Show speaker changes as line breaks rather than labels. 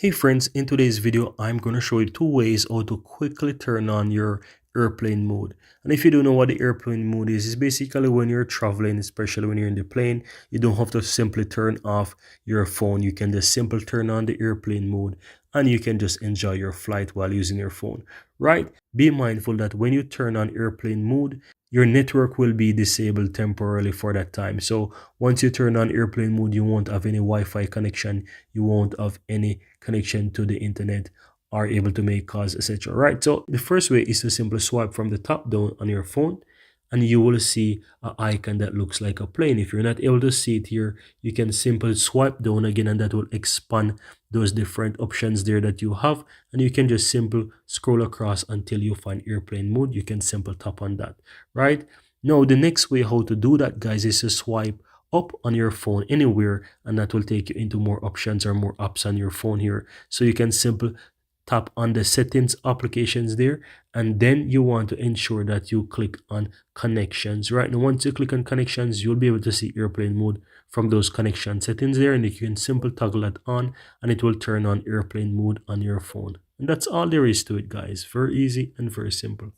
Hey friends, in today's video, I'm going to show you two ways how to quickly turn on your airplane mode. And if you don't know what the airplane mode is, it's basically when you're traveling, especially when you're in the plane, you don't have to simply turn off your phone. You can just simply turn on the airplane mode and you can just enjoy your flight while using your phone, right? Be mindful that when you turn on airplane mode, your network will be disabled temporarily for that time. So once you turn on airplane mode, you won't have any Wi-Fi connection, you won't have any connection to the internet, are able to make calls, etc. Right. So the first way is to simply swipe from the top down on your phone and you will see an icon that looks like a plane. If you're not able to see it here, you can simply swipe down again and that will expand those different options there that you have, and you can just simply scroll across until you find airplane mode. You can simply tap on that, right? Now the next way how to do that, guys, is to swipe up on your phone anywhere, and that will take you into more options or more apps on your phone here. So you can simply tap on the settings applications there, and then you want to ensure that you click on connections. Right now, once you click on connections, you'll be able to see airplane mode from those connection settings there, and you can simply toggle that on and it will turn on airplane mode on your phone. And that's all there is to it, guys. Very easy and very simple.